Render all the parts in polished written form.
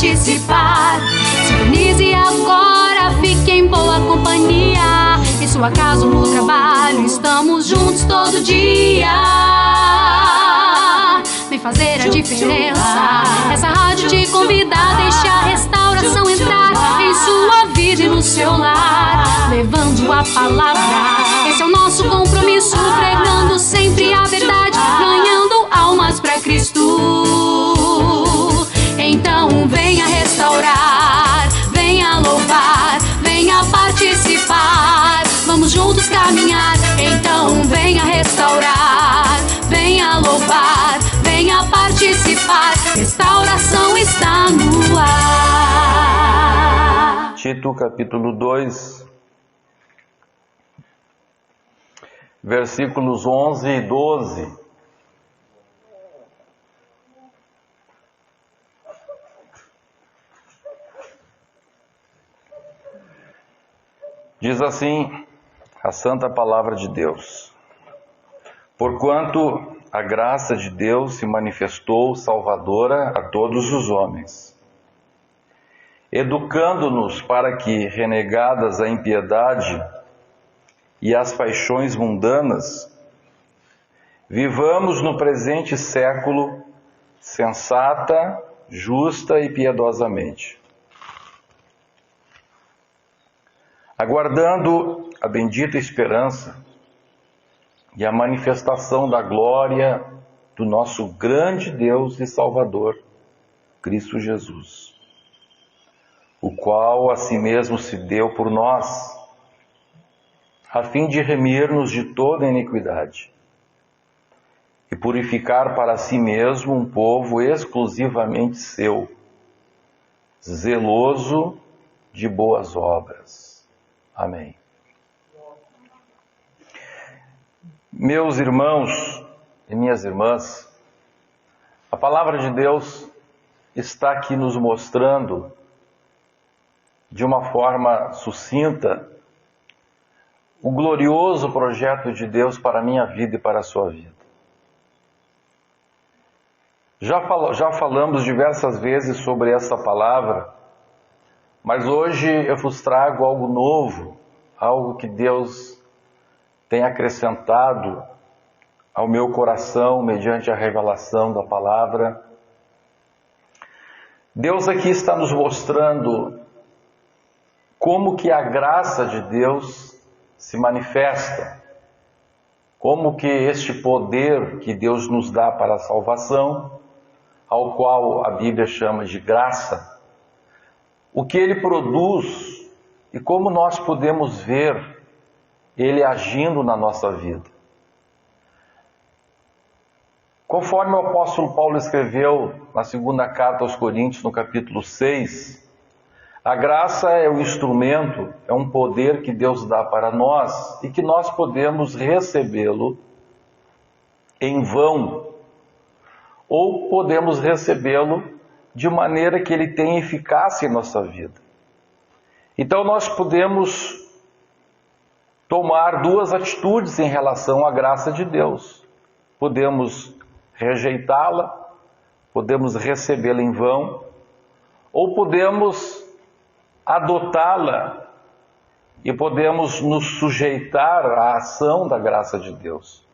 participar. Sintonize agora, fique em boa companhia. Em sua casa ou no trabalho, estamos juntos todo dia. Vem fazer a diferença. Essa rádio te convida a deixar a restauração entrar em sua vida e no seu lar, levando a palavra. Esse é o nosso compromisso, pregando sempre a verdade, ganhando almas para Cristo. Então venha restaurar, venha louvar, venha participar. Vamos juntos caminhar. Então venha restaurar, venha louvar, venha participar. Restauração está no ar. Tito capítulo 2, versículos 11 e 12. Diz assim a santa palavra de Deus: porquanto a graça de Deus se manifestou salvadora a todos os homens, educando-nos para que, renegadas a impiedade e as paixões mundanas, vivamos no presente século sensata, justa e piedosamente, aguardando a bendita esperança e a manifestação da glória do nosso grande Deus e Salvador, Cristo Jesus, o qual a si mesmo se deu por nós, a fim de remir-nos de toda iniquidade e purificar para si mesmo um povo exclusivamente seu, zeloso de boas obras. Amém. Meus irmãos e minhas irmãs, a palavra de Deus está aqui nos mostrando de uma forma sucinta o glorioso projeto de Deus para a minha vida e para a sua vida. Já falamos diversas vezes sobre essa palavra, mas hoje eu vos trago algo novo, algo que Deus tem acrescentado ao meu coração mediante a revelação da palavra. Deus aqui está nos mostrando como que a graça de Deus se manifesta, como que este poder que Deus nos dá para a salvação, ao qual a Bíblia chama de graça, o que ele produz e como nós podemos ver ele agindo na nossa vida. Conforme o apóstolo Paulo escreveu na segunda carta aos Coríntios, no capítulo 6, a graça é o instrumento, é um poder que Deus dá para nós e que nós podemos recebê-lo em vão, ou podemos recebê-lo de maneira que ele tenha eficácia em nossa vida. Então nós podemos tomar duas atitudes em relação à graça de Deus. Podemos rejeitá-la, podemos recebê-la em vão, ou podemos adotá-la e podemos nos sujeitar à ação da graça de Deus.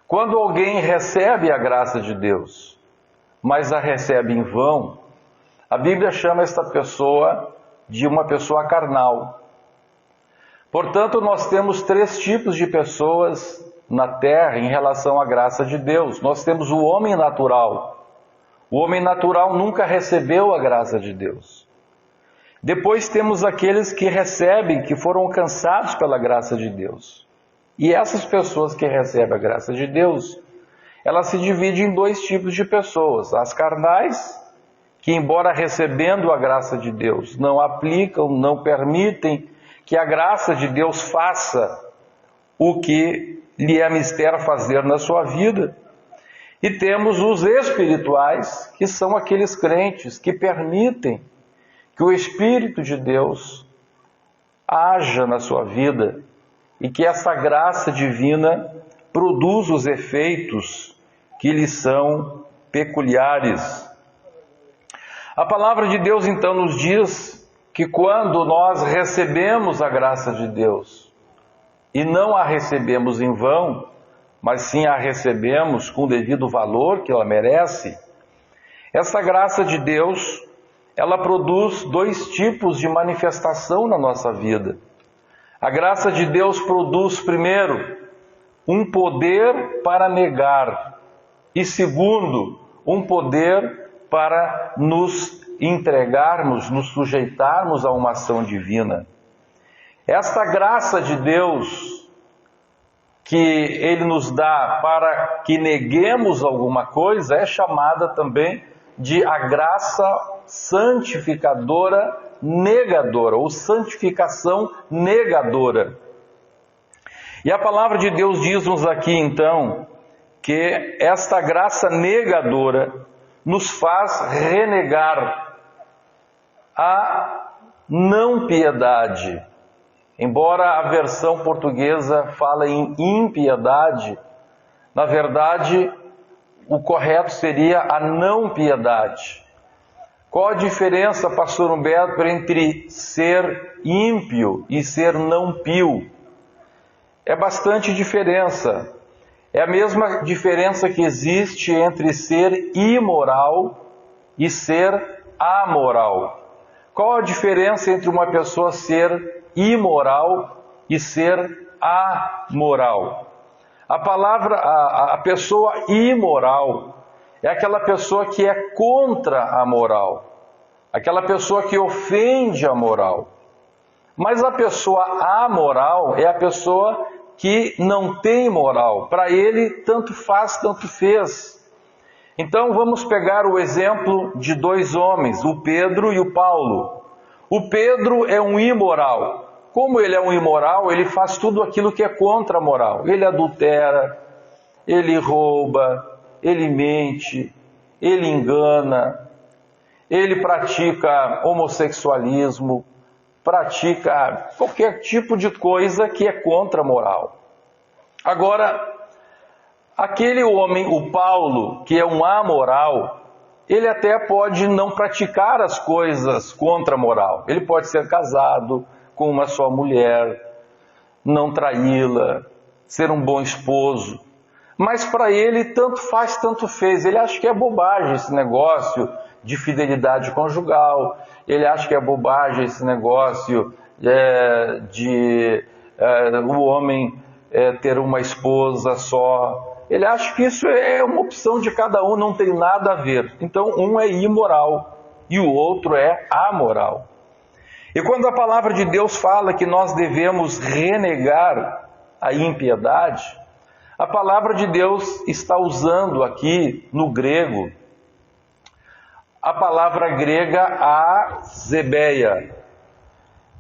Quando alguém recebe a graça de Deus, mas a recebe em vão, a Bíblia chama esta pessoa de uma pessoa carnal. Portanto, nós temos três tipos de pessoas na terra em relação à graça de Deus. Nós temos o homem natural. O homem natural nunca recebeu a graça de Deus. Depois temos aqueles que recebem, que foram alcançados pela graça de Deus. E essas pessoas que recebem a graça de Deus, elas se dividem em dois tipos de pessoas. As carnais, que embora recebendo a graça de Deus, não aplicam, não permitem que a graça de Deus faça o que lhe é mister fazer na sua vida. E temos os espirituais, que são aqueles crentes que permitem que o Espírito de Deus haja na sua vida e que essa graça divina produza os efeitos que lhes são peculiares. A palavra de Deus então nos diz que quando nós recebemos a graça de Deus, e não a recebemos em vão, mas sim a recebemos com o devido valor que ela merece, essa graça de Deus, ela produz dois tipos de manifestação na nossa vida. A graça de Deus produz, primeiro, um poder para negar, e segundo, um poder para nos entregarmos, nos sujeitarmos a uma ação divina. Esta graça de Deus que Ele nos dá para que neguemos alguma coisa é chamada também de a graça santificadora negadora, ou santificação negadora. E a palavra de Deus diz-nos aqui então que esta graça negadora nos faz renegar a não piedade. Embora a versão portuguesa fale em impiedade, na verdade o correto seria a não piedade. Qual a diferença, pastor Humberto, entre ser ímpio e ser não pio? É bastante diferença. É a mesma diferença que existe entre ser imoral e ser amoral. Qual a diferença entre uma pessoa ser imoral e ser amoral? A pessoa imoral é aquela pessoa que é contra a moral, aquela pessoa que ofende a moral. Mas a pessoa amoral é a pessoa que não tem moral. Para ele, tanto faz, tanto fez. Então vamos pegar o exemplo de dois homens, o Pedro e o Paulo. O Pedro é um imoral. Como ele é um imoral, ele faz tudo aquilo que é contra a moral. Ele adultera, ele rouba, ele mente, ele engana, ele pratica homossexualismo, pratica qualquer tipo de coisa que é contra a moral. Agora, aquele homem, o Paulo, que é um amoral, ele até pode não praticar as coisas contra a moral. Ele pode ser casado com uma só mulher, não traí-la, ser um bom esposo. Mas para ele, tanto faz, tanto fez. Ele acha que é bobagem esse negócio de fidelidade conjugal. Ele acha que é bobagem esse negócio o homem ter uma esposa só. Ele acha que isso é uma opção de cada um, não tem nada a ver. Então, um é imoral e o outro é amoral. E quando a palavra de Deus fala que nós devemos renegar a impiedade, a palavra de Deus está usando aqui no grego a palavra grega azebeia.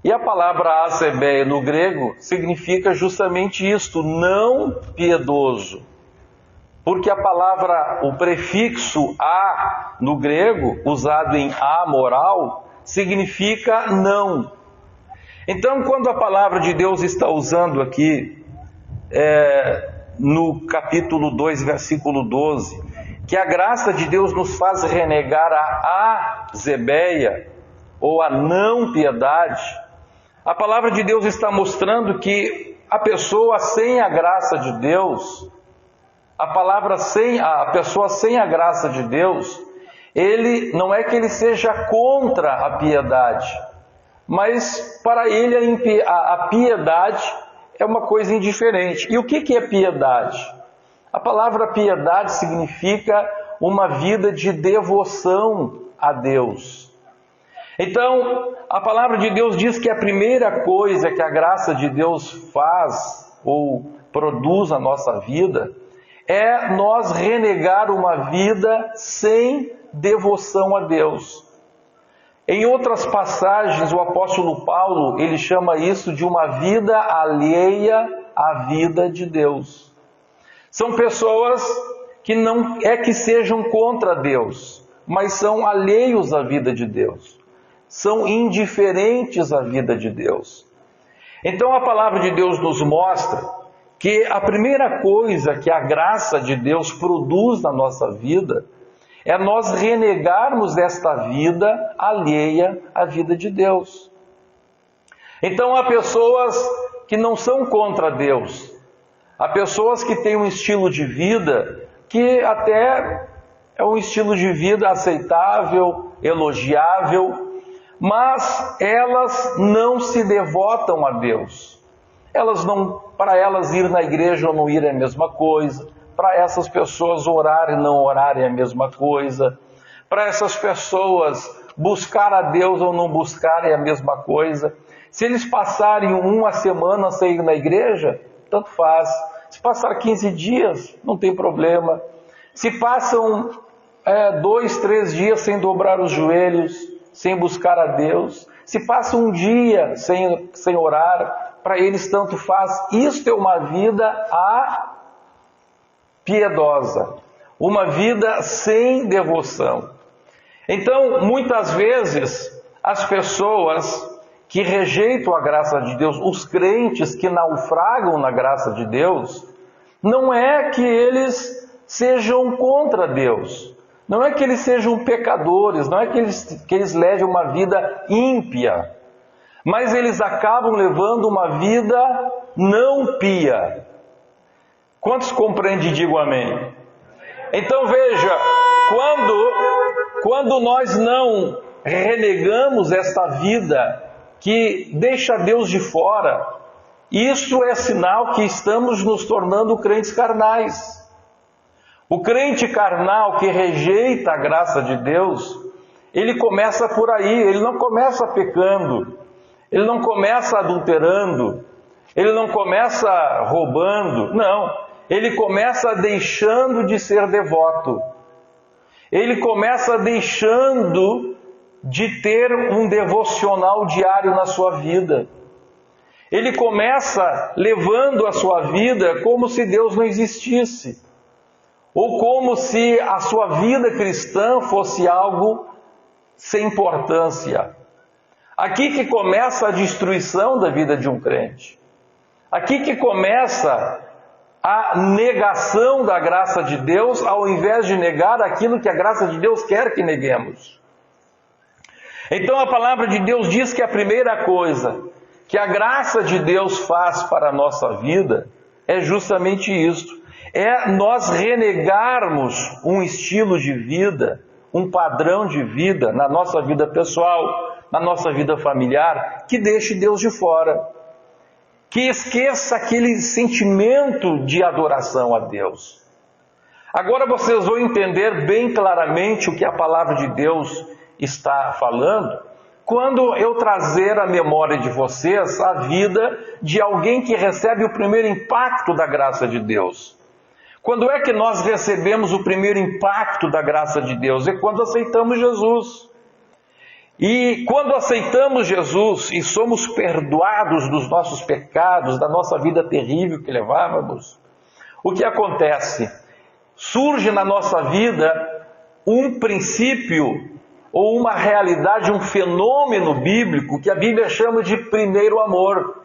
E a palavra azebeia no grego significa justamente isto, não piedoso. Porque a palavra, o prefixo a no grego, usado em amoral, significa não. Então, quando a palavra de Deus está usando aqui, no capítulo 2, versículo 12, que a graça de Deus nos faz renegar a azebeia, ou a não piedade, a palavra de Deus está mostrando que a pessoa sem a graça de Deus, a pessoa sem a graça de Deus, ele não é que ele seja contra a piedade, mas para ele a piedade é uma coisa indiferente. E o que é piedade? A palavra piedade significa uma vida de devoção a Deus. Então, a palavra de Deus diz que a primeira coisa que a graça de Deus faz ou produz na nossa vida é nós renegar uma vida sem devoção a Deus. Em outras passagens, o apóstolo Paulo, ele chama isso de uma vida alheia à vida de Deus. São pessoas que não é que sejam contra Deus, mas são alheios à vida de Deus. São indiferentes à vida de Deus. Então a palavra de Deus nos mostra que a primeira coisa que a graça de Deus produz na nossa vida É nós renegarmos desta vida alheia à vida de Deus. Então há pessoas que não são contra Deus. Há pessoas que têm um estilo de vida que até é um estilo de vida aceitável, elogiável, mas elas não se devotam a Deus. Para elas ir na igreja ou não ir é a mesma coisa. Para essas pessoas orar e não orar é a mesma coisa. Para essas pessoas buscar a Deus ou não buscar é a mesma coisa. Se eles passarem uma semana sem ir na igreja, tanto faz. Se passar 15 dias, não tem problema. Se passam 2, 3 dias sem dobrar os joelhos, sem buscar a Deus, se passa um dia sem orar, para eles tanto faz. Isto é uma vida piedosa, uma vida sem devoção. Então, muitas vezes, as pessoas que rejeitam a graça de Deus, os crentes que naufragam na graça de Deus, não é que eles sejam contra Deus, não é que eles sejam pecadores, não é que eles levem uma vida ímpia, mas eles acabam levando uma vida não pia. Quantos compreendem e digam amém? Então veja, quando nós não renegamos esta vida que deixa Deus de fora, isso é sinal que estamos nos tornando crentes carnais. O crente carnal que rejeita a graça de Deus, ele começa por aí, ele não começa pecando, ele não começa adulterando, ele não começa roubando, não. Ele começa deixando de ser devoto. Ele começa deixando de ter um devocional diário na sua vida. Ele começa levando a sua vida como se Deus não existisse. Ou como se a sua vida cristã fosse algo sem importância. Aqui que começa a destruição da vida de um crente. Aqui que começa a negação da graça de Deus, ao invés de negar aquilo que a graça de Deus quer que neguemos. Então a palavra de Deus diz que a primeira coisa que a graça de Deus faz para a nossa vida é justamente isto. É nós renegarmos um estilo de vida, um padrão de vida na nossa vida pessoal, na nossa vida familiar, que deixe Deus de fora. Que esqueça aquele sentimento de adoração a Deus. Agora vocês vão entender bem claramente o que a palavra de Deus está falando, quando eu trazer à memória de vocês a vida de alguém que recebe o primeiro impacto da graça de Deus. Quando é que nós recebemos o primeiro impacto da graça de Deus? É quando aceitamos Jesus. E quando aceitamos Jesus e somos perdoados dos nossos pecados, da nossa vida terrível que levávamos, o que acontece? Surge na nossa vida um princípio ou uma realidade, um fenômeno bíblico que a Bíblia chama de primeiro amor.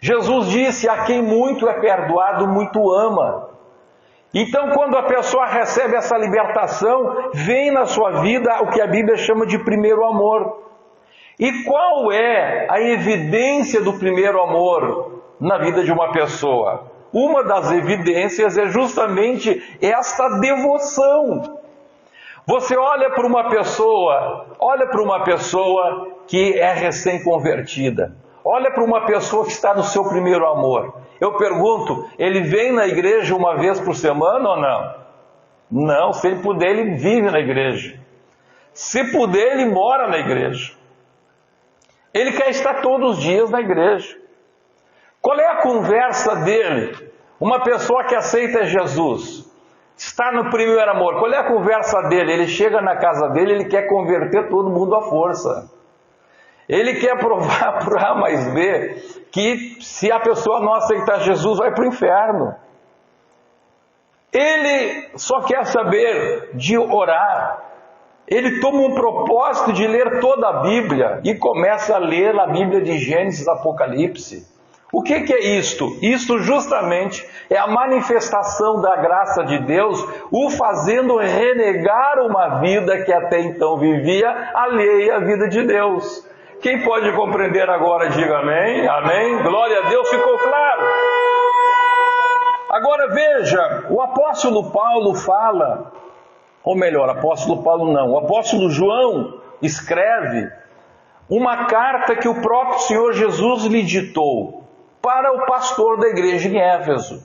Jesus disse: a quem muito é perdoado, muito ama. Então, quando a pessoa recebe essa libertação, vem na sua vida o que a Bíblia chama de primeiro amor. E qual é a evidência do primeiro amor na vida de uma pessoa? Uma das evidências é justamente esta devoção. Você olha para uma pessoa que é recém-convertida. Olha para uma pessoa que está no seu primeiro amor. Eu pergunto, ele vem na igreja uma vez por semana ou não? Não, se ele puder, ele vive na igreja. Se puder, ele mora na igreja. Ele quer estar todos os dias na igreja. Qual é a conversa dele? Uma pessoa que aceita Jesus, está no primeiro amor. Qual é a conversa dele? Ele chega na casa dele, ele quer converter todo mundo à força. Ele quer provar por A mais B que se a pessoa não aceitar Jesus, vai para o inferno. Ele só quer saber de orar. Ele toma um propósito de ler toda a Bíblia e começa a ler a Bíblia de Gênesis, Apocalipse. O que é isto? Isto justamente é a manifestação da graça de Deus, o fazendo renegar uma vida que até então vivia alheia à vida de Deus. Quem pode compreender agora, diga amém. Amém. Glória a Deus, ficou claro? Agora veja, o apóstolo Paulo fala, ou melhor, apóstolo Paulo não, o apóstolo João escreve uma carta que o próprio Senhor Jesus lhe ditou para o pastor da igreja em Éfeso.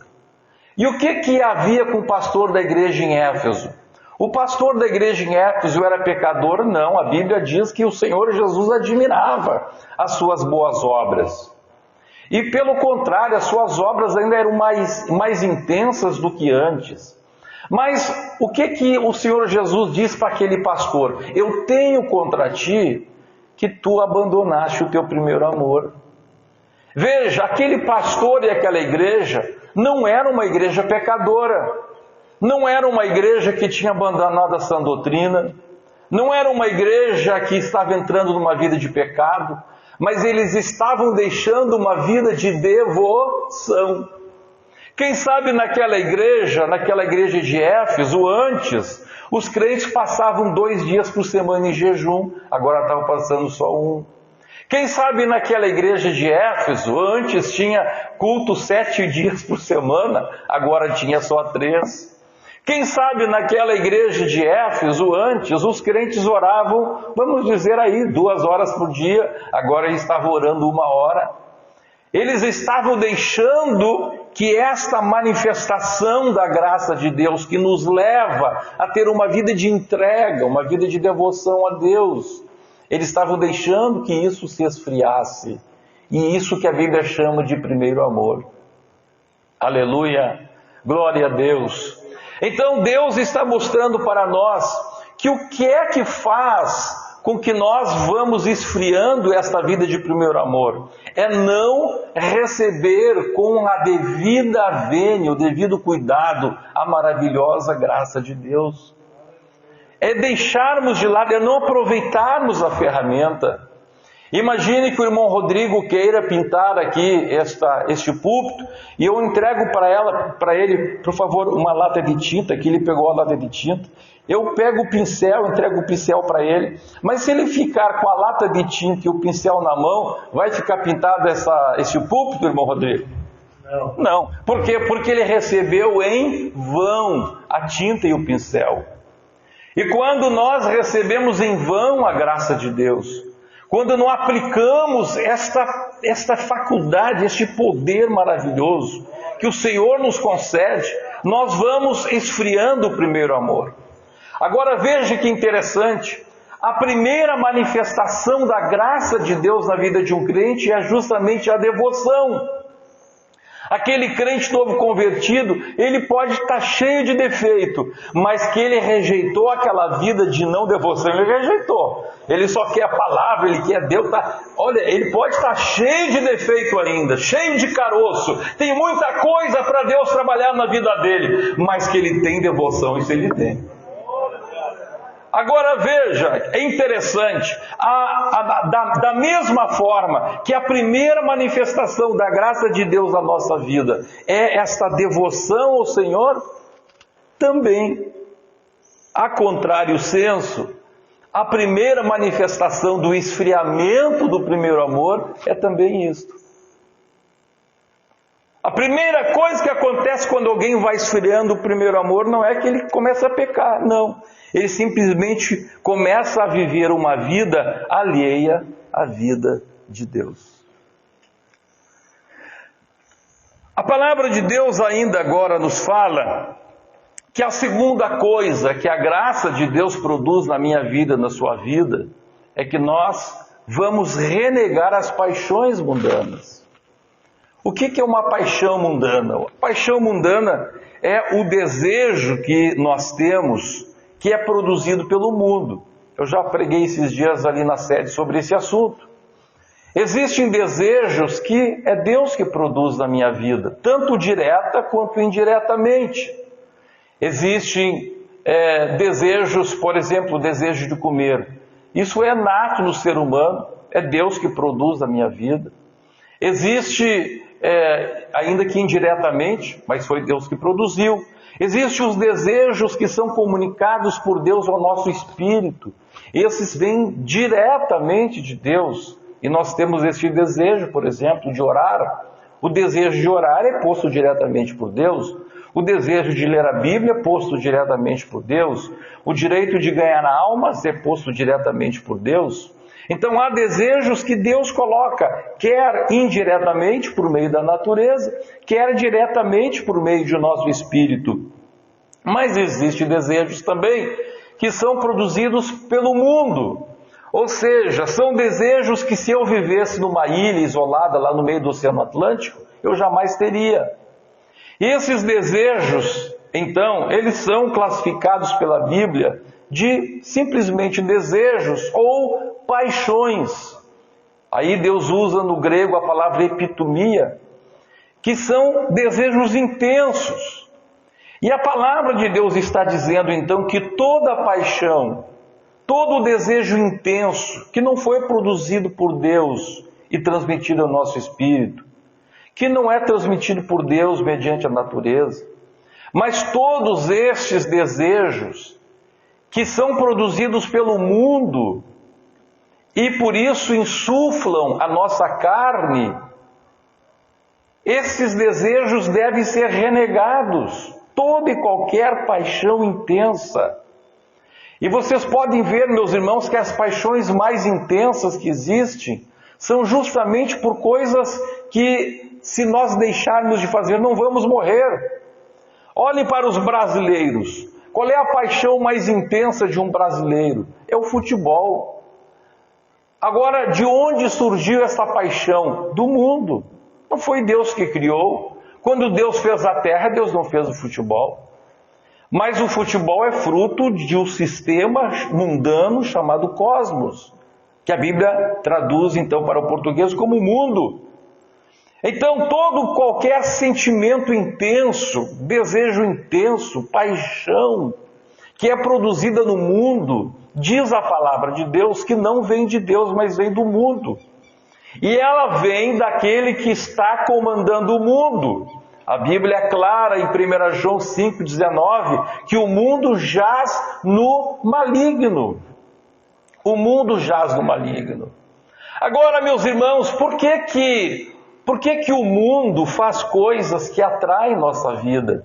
E o que havia com o pastor da igreja em Éfeso? O pastor da igreja em Éfeso era pecador? Não, a Bíblia diz que o Senhor Jesus admirava as suas boas obras. E pelo contrário, as suas obras ainda eram mais intensas do que antes. Mas o que o Senhor Jesus diz para aquele pastor? Eu tenho contra ti que tu abandonaste o teu primeiro amor. Veja, aquele pastor e aquela igreja não era uma igreja pecadora, não era uma igreja que tinha abandonado a sã doutrina, não era uma igreja que estava entrando numa vida de pecado, mas eles estavam deixando uma vida de devoção. Quem sabe naquela igreja de Éfeso, antes, os crentes passavam 2 dias por semana em jejum, agora estavam passando só 1. Quem sabe naquela igreja de Éfeso, antes tinha culto 7 dias por semana, agora tinha só 3. Quem sabe naquela igreja de Éfeso, antes, os crentes oravam, vamos dizer aí, 2 horas por dia, agora eles estavam orando 1 hora. Eles estavam deixando que esta manifestação da graça de Deus, que nos leva a ter uma vida de entrega, uma vida de devoção a Deus, eles estavam deixando que isso se esfriasse. E isso que a Bíblia chama de primeiro amor. Aleluia! Glória a Deus! Então Deus está mostrando para nós que o que é que faz com que nós vamos esfriando esta vida de primeiro amor? É não receber com a devida vênia, o devido cuidado, a maravilhosa graça de Deus. É deixarmos de lado, é não aproveitarmos a ferramenta. Imagine que o irmão Rodrigo queira pintar aqui este púlpito e eu entrego para ele, por favor, uma lata de tinta, que ele pegou a lata de tinta. Eu pego o pincel, entrego o pincel para ele, mas se ele ficar com a lata de tinta e o pincel na mão, vai ficar pintado esse púlpito, irmão Rodrigo? Não. Não. Por quê? Porque ele recebeu em vão a tinta e o pincel. E quando nós recebemos em vão a graça de Deus, quando não aplicamos esta faculdade, este poder maravilhoso que o Senhor nos concede, nós vamos esfriando o primeiro amor. Agora veja que interessante, a primeira manifestação da graça de Deus na vida de um crente é justamente a devoção. Aquele crente novo convertido, ele pode estar cheio de defeito, mas que ele rejeitou aquela vida de não devoção, ele rejeitou. Ele só quer a palavra, ele quer Deus. Olha, ele pode estar cheio de defeito ainda, cheio de caroço, tem muita coisa para Deus trabalhar na vida dele, mas que ele tem devoção, isso ele tem. Agora veja, é interessante, da mesma forma que a primeira manifestação da graça de Deus na nossa vida é esta devoção ao Senhor, também, a contrário senso, a primeira manifestação do esfriamento do primeiro amor é também isto. A primeira coisa que acontece quando alguém vai esfriando o primeiro amor não é que ele começa a pecar, não. Ele simplesmente começa a viver uma vida alheia à vida de Deus. A palavra de Deus ainda agora nos fala que a segunda coisa que a graça de Deus produz na minha vida, na sua vida, é que nós vamos renegar as paixões mundanas. O que é uma paixão mundana? A paixão mundana é o desejo que nós temos, que é produzido pelo mundo. Eu já preguei esses dias ali na sede sobre esse assunto. Existem desejos que é Deus que produz na minha vida, tanto direta quanto indiretamente. Existem desejos, por exemplo, o desejo de comer. Isso é nato no ser humano, é Deus que produz na minha vida. Existe ainda que indiretamente, mas foi Deus que produziu. Existem os desejos que são comunicados por Deus ao nosso espírito. Esses vêm diretamente de Deus. E nós temos este desejo, por exemplo, de orar. O desejo de orar é posto diretamente por Deus. O desejo de ler a Bíblia é posto diretamente por Deus. O direito de ganhar almas é posto diretamente por Deus. Então há desejos que Deus coloca, quer indiretamente por meio da natureza, quer diretamente por meio de nosso espírito. Mas existem desejos também que são produzidos pelo mundo. Ou seja, são desejos que se eu vivesse numa ilha isolada lá no meio do Oceano Atlântico, eu jamais teria. E esses desejos, então, eles são classificados pela Bíblia de simplesmente desejos ou paixões. Aí Deus usa no grego a palavra epitomia, que são desejos intensos. E a palavra de Deus está dizendo então que toda paixão, todo desejo intenso, que não foi produzido por Deus e transmitido ao nosso espírito, que não é transmitido por Deus mediante a natureza, mas todos estes desejos que são produzidos pelo mundo e por isso insuflam a nossa carne, esses desejos devem ser renegados, toda e qualquer paixão intensa. E vocês podem ver, meus irmãos, que as paixões mais intensas que existem são justamente por coisas que, se nós deixarmos de fazer, não vamos morrer. Olhem para os brasileiros. Qual é a paixão mais intensa de um brasileiro? É o futebol. Agora, de onde surgiu essa paixão? Do mundo. Não foi Deus que criou. Quando Deus fez a terra, Deus não fez o futebol. Mas o futebol é fruto de um sistema mundano chamado cosmos, que a Bíblia traduz então para o português como mundo. Então qualquer sentimento intenso, desejo intenso, paixão, que é produzida no mundo, diz a palavra de Deus que não vem de Deus, mas vem do mundo. E ela vem daquele que está comandando o mundo. A Bíblia é clara em 1 João 5,19 que o mundo jaz no maligno. O mundo jaz no maligno. Agora, meus irmãos, por que o mundo faz coisas que atraem nossa vida?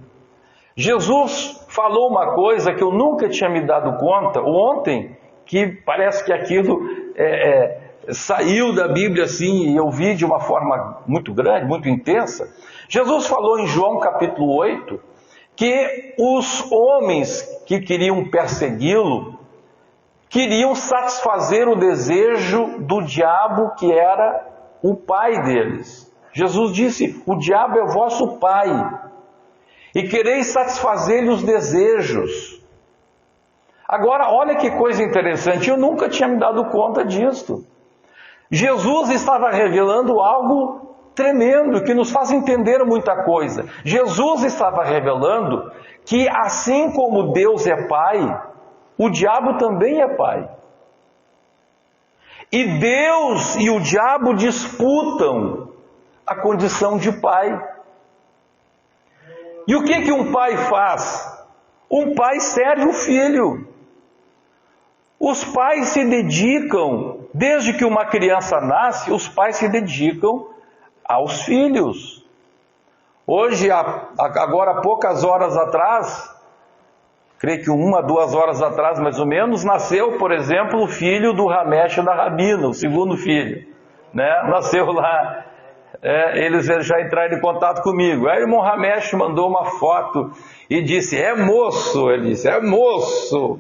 Jesus falou uma coisa que eu nunca tinha me dado conta ontem, que parece que aquilo saiu da Bíblia assim, e eu vi de uma forma muito grande, muito intensa. Jesus falou em João capítulo 8, que os homens que queriam persegui-lo, queriam satisfazer o desejo do diabo, que era o pai deles. Jesus disse: o diabo é vosso pai, e quereis satisfazer-lhe os desejos. Agora, olha que coisa interessante, eu nunca tinha me dado conta disso. Jesus estava revelando algo tremendo, que nos faz entender muita coisa. Jesus estava revelando que assim como Deus é pai, o diabo também é pai. E Deus e o diabo disputam a condição de pai. E o que um pai faz? Um pai serve o filho. Os pais se dedicam, desde que uma criança nasce, os pais se dedicam aos filhos. Hoje, agora há poucas horas atrás, creio que 1 a 2 horas atrás mais ou menos, nasceu, por exemplo, o filho do Ramesh da Rabina, o segundo filho. Nasceu lá. Eles já entraram em contato comigo. Aí o irmão Ramesh mandou uma foto e disse: é moço. Ele disse: é moço.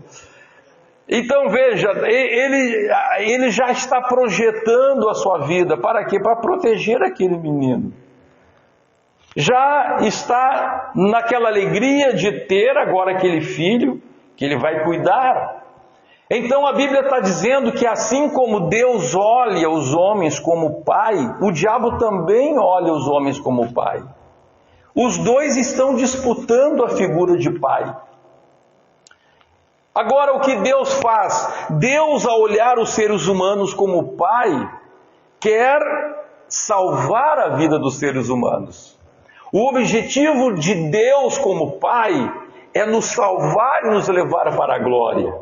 Então veja, ele já está projetando a sua vida. Para quê? Para proteger aquele menino. Já está naquela alegria de ter agora aquele filho que ele vai cuidar. Então a Bíblia está dizendo que assim como Deus olha os homens como pai, o diabo também olha os homens como pai. Os dois estão disputando a figura de pai. Agora, o que Deus faz? Deus, ao olhar os seres humanos como pai, quer salvar a vida dos seres humanos. O objetivo de Deus como Pai é nos salvar e nos levar para a glória.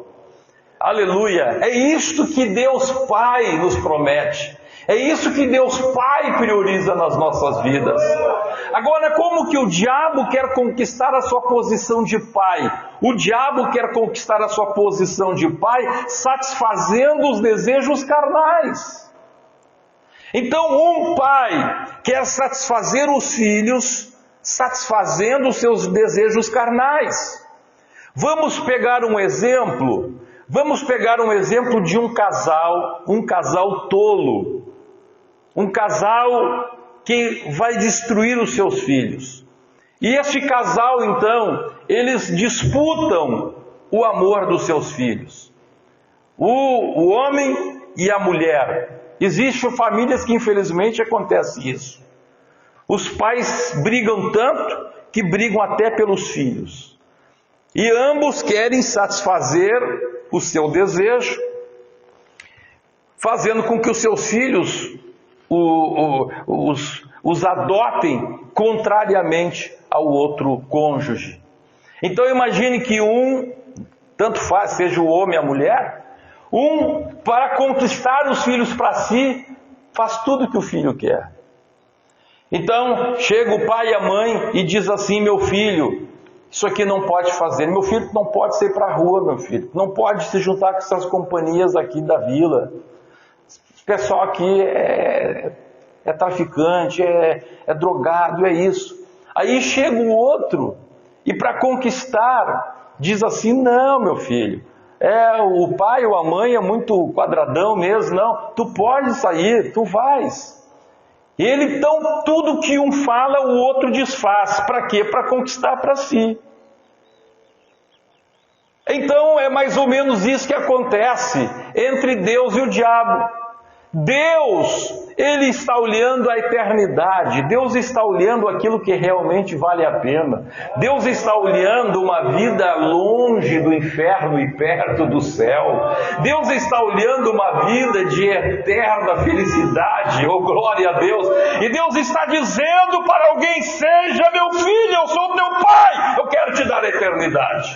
Aleluia! É isto que Deus Pai nos promete. É isso que Deus Pai prioriza nas nossas vidas. Agora, como que o diabo quer conquistar a sua posição de pai? O diabo quer conquistar a sua posição de pai satisfazendo os desejos carnais. Então, um pai quer satisfazer os filhos satisfazendo os seus desejos carnais. Vamos pegar um exemplo. Vamos pegar um exemplo de um casal tolo. Um casal que vai destruir os seus filhos. E este casal, então, eles disputam o amor dos seus filhos. O homem e a mulher. Existem famílias que infelizmente acontece isso. Os pais brigam tanto que brigam até pelos filhos. E ambos querem satisfazer o seu desejo, fazendo com que os seus filhos os adotem contrariamente ao outro cônjuge. Então imagine que tanto faz, seja o homem ou a mulher, para conquistar os filhos para si, faz tudo o que o filho quer. Então chega o pai e a mãe e diz assim: meu filho, isso aqui não pode fazer, meu filho não pode sair para a rua, meu filho, não pode se juntar com essas companhias aqui da vila. O pessoal aqui é traficante, é drogado, é isso. Aí chega o outro e para conquistar diz assim: não, meu filho, o pai ou a mãe é muito quadradão mesmo, não, tu pode sair, tu vais. Então tudo que um fala o outro desfaz. Para quê? Para conquistar para si. Então é mais ou menos isso que acontece entre Deus e o diabo. Deus, Ele está olhando a eternidade. Deus está olhando aquilo que realmente vale a pena. Deus está olhando uma vida longe do inferno e perto do céu. Deus está olhando uma vida de eterna felicidade. Oh, glória a Deus! E Deus está dizendo para alguém: seja meu filho, eu sou teu pai, eu quero te dar a eternidade.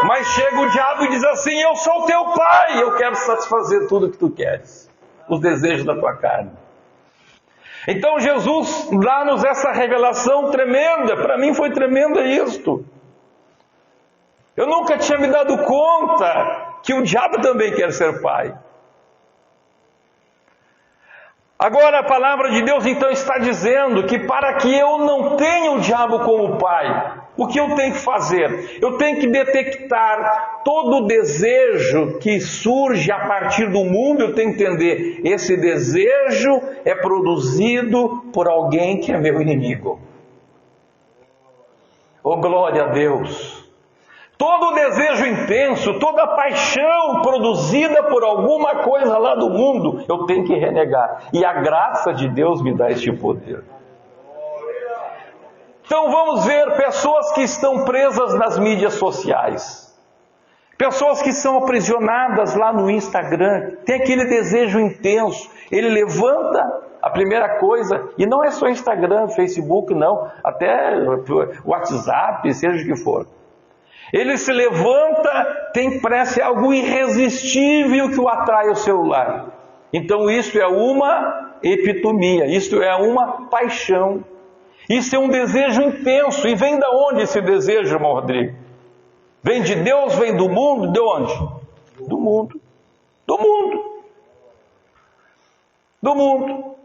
Mas chega o diabo e diz assim: eu sou teu pai, eu quero satisfazer tudo que tu queres, os desejos da tua carne. Então Jesus dá-nos essa revelação tremenda. Para mim foi tremenda isto. Eu nunca tinha me dado conta que o diabo também quer ser pai. Agora a palavra de Deus então está dizendo que para que eu não tenha o diabo como pai, o que eu tenho que fazer? Eu tenho que detectar todo o desejo que surge a partir do mundo. Eu tenho que entender: esse desejo é produzido por alguém que é meu inimigo. Oh, glória a Deus! Todo o desejo intenso, toda a paixão produzida por alguma coisa lá do mundo, eu tenho que renegar. E a graça de Deus me dá este poder. Então vamos ver pessoas que estão presas nas mídias sociais. Pessoas que são aprisionadas lá no Instagram. Tem aquele desejo intenso. Ele levanta a primeira coisa, e não é só Instagram, Facebook, não. Até WhatsApp, seja o que for. Ele se levanta, parece algo irresistível que o atrai ao celular. Então isso é uma epitomia, isso é uma paixão. Isso é um desejo intenso. E vem de onde esse desejo, irmão Rodrigo? Vem de Deus, vem do mundo? De onde? Do mundo. Do mundo. Do mundo.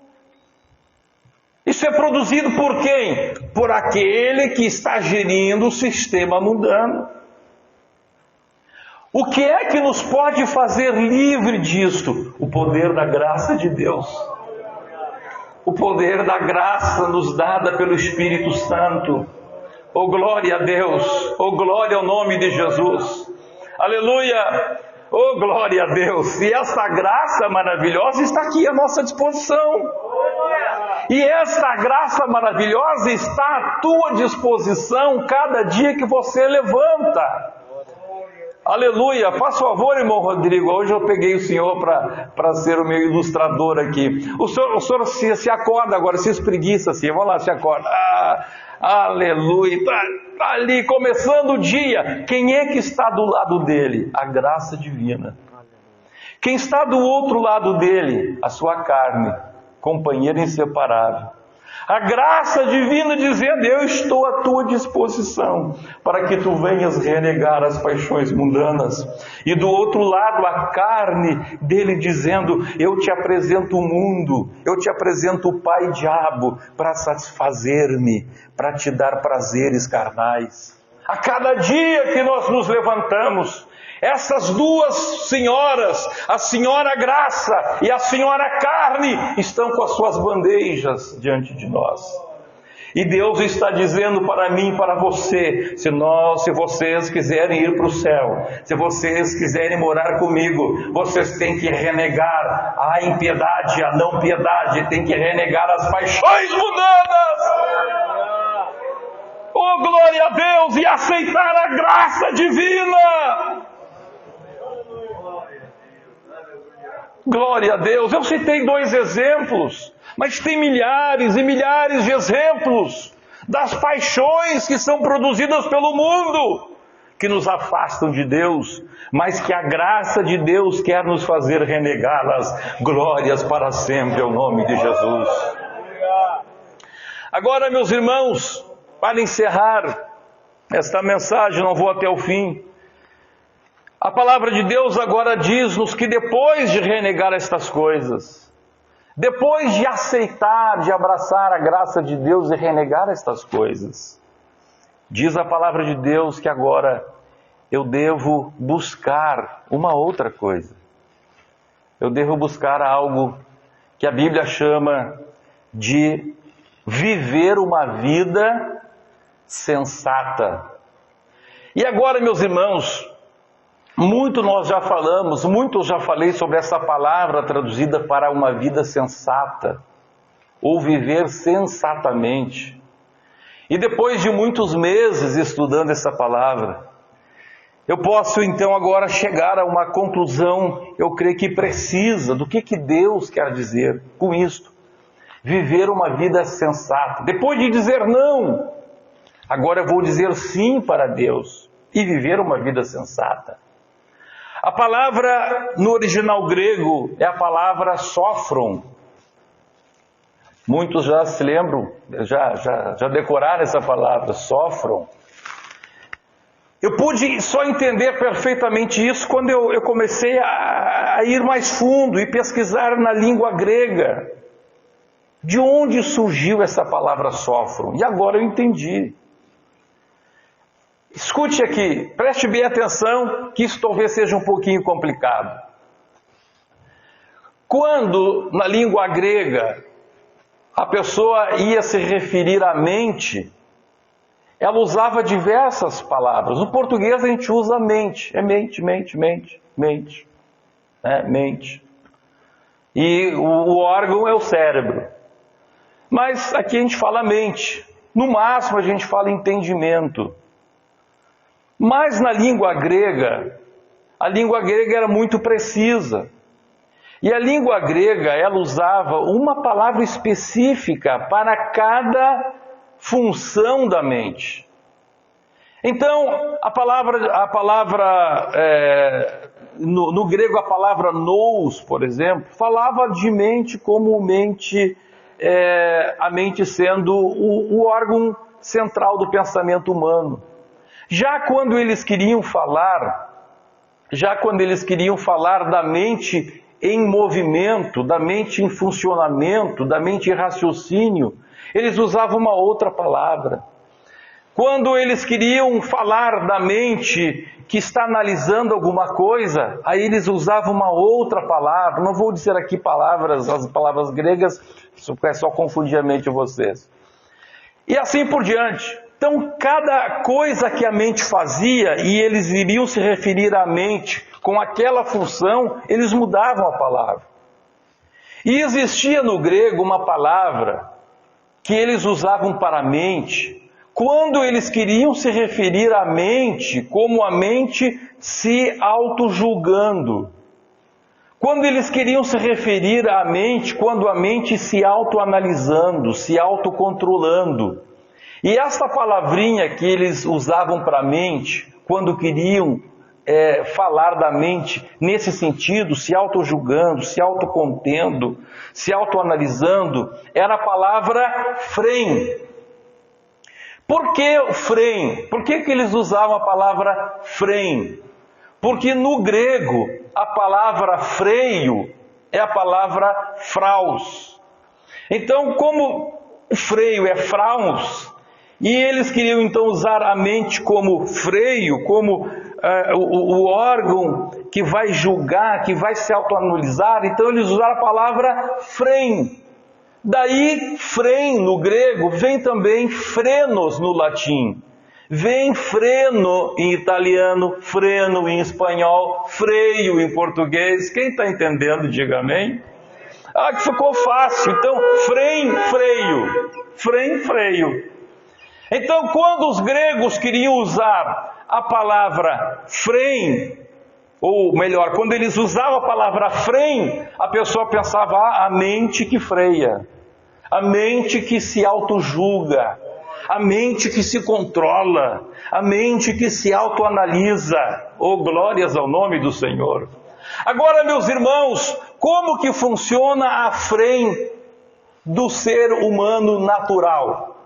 Isso é produzido por quem? Por aquele que está gerindo o sistema mundano. O que é que nos pode fazer livre disto? O poder da graça de Deus. O poder da graça nos dada pelo Espírito Santo. Oh, glória a Deus! Oh, glória ao nome de Jesus! Aleluia! Oh, glória a Deus! E essa graça maravilhosa está aqui à nossa disposição. E esta graça maravilhosa está à tua disposição cada dia que você levanta. Aleluia! Faz favor, irmão Rodrigo, hoje eu peguei o senhor para ser o meu ilustrador aqui. O senhor se acorda agora, se espreguiça assim, vamos lá, se acorda. Aleluia! Está ali começando o dia. Quem é que está do lado dele? A graça divina. Quem está do outro lado dele? A sua carne, companheira inseparável. A graça divina dizendo: eu estou à tua disposição para que tu venhas renegar as paixões mundanas. E do outro lado a carne dele dizendo: eu te apresento o mundo, eu te apresento o pai diabo para satisfazer-me, para te dar prazeres carnais. A cada dia que nós nos levantamos, essas duas senhoras, a senhora graça e a senhora carne, estão com as suas bandejas diante de nós. E Deus está dizendo para mim e para você: se vocês quiserem ir para o céu, se vocês quiserem morar comigo, vocês têm que renegar a impiedade, a não piedade, têm que renegar as paixões mundanas. Oh, glória a Deus! E aceitar a graça divina. Glória a Deus. Eu citei 2 exemplos, mas tem milhares e milhares de exemplos das paixões que são produzidas pelo mundo, que nos afastam de Deus, mas que a graça de Deus quer nos fazer renegá-las. Glórias para sempre ao nome de Jesus. Agora, meus irmãos, para encerrar esta mensagem, não vou até o fim. A palavra de Deus agora diz-nos que depois de renegar estas coisas, depois de aceitar, de abraçar a graça de Deus e renegar estas coisas, diz a palavra de Deus que agora eu devo buscar uma outra coisa. Eu devo buscar algo que a Bíblia chama de viver uma vida sensata. E agora, meus irmãos, muito nós já falamos, muito eu já falei sobre essa palavra traduzida para uma vida sensata, ou viver sensatamente. E depois de muitos meses estudando essa palavra, eu posso então agora chegar a uma conclusão, eu creio que precisa, do que Deus quer dizer com isto. Viver uma vida sensata. Depois de dizer não, agora eu vou dizer sim para Deus e viver uma vida sensata. A palavra no original grego é a palavra sofron. Muitos já se lembram, já decoraram essa palavra, sofron. Eu pude só entender perfeitamente isso quando eu comecei a ir mais fundo e pesquisar na língua grega. De onde surgiu essa palavra sofron? E agora eu entendi. Escute aqui, preste bem atenção, que isso talvez seja um pouquinho complicado. Quando, na língua grega, a pessoa ia se referir à mente, ela usava diversas palavras. No português a gente usa mente, é mente. Mente. E o órgão é o cérebro. Mas aqui a gente fala mente. No máximo a gente fala entendimento. Mas na língua grega, a língua grega era muito precisa. E a língua grega, ela usava uma palavra específica para cada função da mente. Então, no grego a palavra nous, por exemplo, falava de mente como mente, a mente sendo o órgão central do pensamento humano. Já quando eles queriam falar da mente em movimento, da mente em funcionamento, da mente em raciocínio, eles usavam uma outra palavra. Quando eles queriam falar da mente que está analisando alguma coisa, aí eles usavam uma outra palavra. Não vou dizer aqui as palavras gregas, isso é só confundir a mente de vocês. E assim por diante. Então, cada coisa que a mente fazia, e eles iriam se referir à mente com aquela função, eles mudavam a palavra. E existia no grego uma palavra que eles usavam para a mente quando eles queriam se referir à mente como a mente se auto-julgando. Quando eles queriam se referir à mente, quando a mente se autoanalisando, se autocontrolando. E esta palavrinha que eles usavam para a mente, quando queriam falar da mente nesse sentido, se auto-julgando, se autocontendo, se autoanalisando, era a palavra frem. Por que frem? Por que eles usavam a palavra frem? Porque no grego a palavra freio é a palavra fraus. Então, como o freio é fraus, e eles queriam então usar a mente como freio, como o órgão que vai julgar, que vai se autoanalisar, então eles usaram a palavra frem. Daí, frem no grego, vem também frenos no latim. Vem freno em italiano, freno em espanhol, freio em português. Quem está entendendo, diga amém. Ah, que ficou fácil. Então, frem, freio. Frem, freio. Então, quando os gregos queriam usar a palavra frem, ou melhor, quando eles usavam a palavra frem, a pessoa pensava, a mente que freia, a mente que se auto-julga, a mente que se controla, a mente que se autoanalisa. Oh, glórias ao nome do Senhor. Agora, meus irmãos, como que funciona a frem do ser humano natural,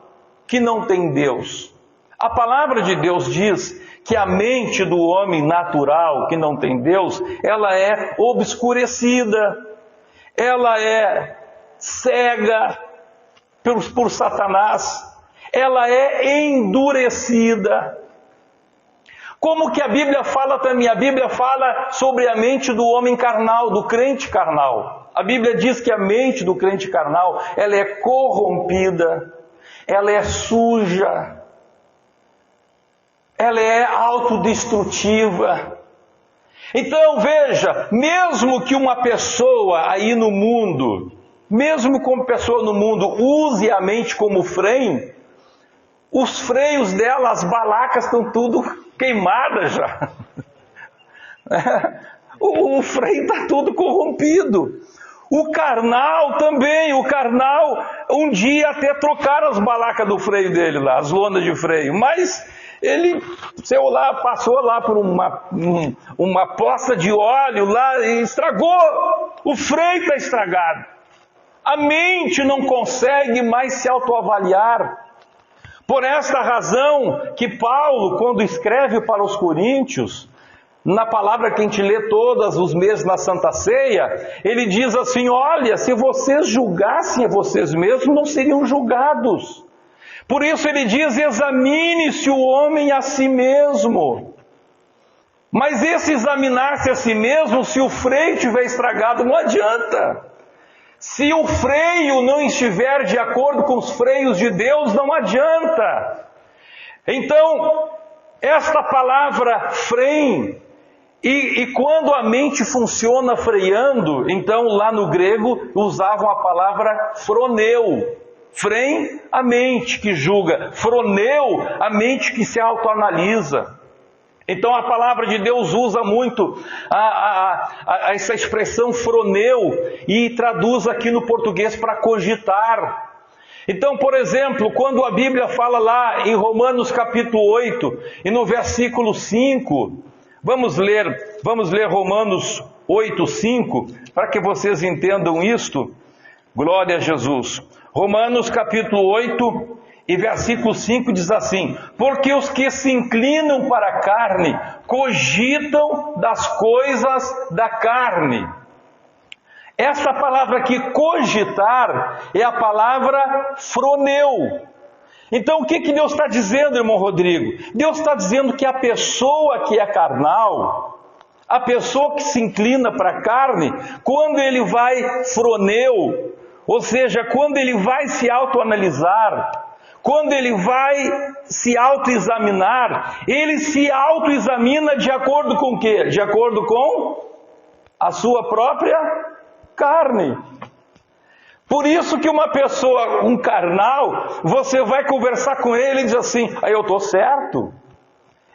que não tem Deus? A palavra de Deus diz que a mente do homem natural, que não tem Deus, ela é obscurecida, ela é cega por Satanás, ela é endurecida. Como que a Bíblia fala também? A Bíblia fala sobre a mente do homem carnal, do crente carnal. A Bíblia diz que a mente do crente carnal, ela é corrompida, ela é suja, ela é autodestrutiva. Então veja, mesmo que uma pessoa aí no mundo, mesmo que uma pessoa no mundo use a mente como freio, os freios dela, as balacas estão tudo queimadas já. O freio está tudo corrompido. O carnal também, um dia até trocaram as balacas do freio dele lá, as lonas de freio, mas ele passou lá por uma poça de óleo lá e estragou. O freio está estragado. A mente não consegue mais se autoavaliar. Por esta razão que Paulo, quando escreve para os Coríntios, na palavra que a gente lê todos os meses na Santa Ceia, ele diz assim, olha, se vocês julgassem a vocês mesmos, não seriam julgados. Por isso ele diz, examine-se o homem a si mesmo. Mas esse examinar-se a si mesmo, se o freio estiver estragado, não adianta. Se o freio não estiver de acordo com os freios de Deus, não adianta. Então, esta palavra freio, e quando a mente funciona freando, então lá no grego usavam a palavra froneu. Frem, a mente que julga. Froneu, a mente que se autoanalisa. Então a palavra de Deus usa muito essa expressão froneu e traduz aqui no português para cogitar. Então, por exemplo, quando a Bíblia fala lá em Romanos capítulo 8 e no versículo 5, vamos ler Romanos 8, 5, para que vocês entendam isto. Glória a Jesus. Romanos capítulo 8 e versículo 5 diz assim, porque os que se inclinam para a carne, cogitam das coisas da carne. Essa palavra aqui, cogitar, é a palavra froneu. Então o que Deus está dizendo, irmão Rodrigo? Deus está dizendo que a pessoa que é carnal, a pessoa que se inclina para a carne, quando ele vai froneu, ou seja, quando ele vai se autoanalisar, quando ele vai se autoexaminar, ele se autoexamina de acordo com o quê? De acordo com a sua própria carne. Por isso que uma pessoa, um carnal, você vai conversar com ele e diz assim, aí eu estou certo.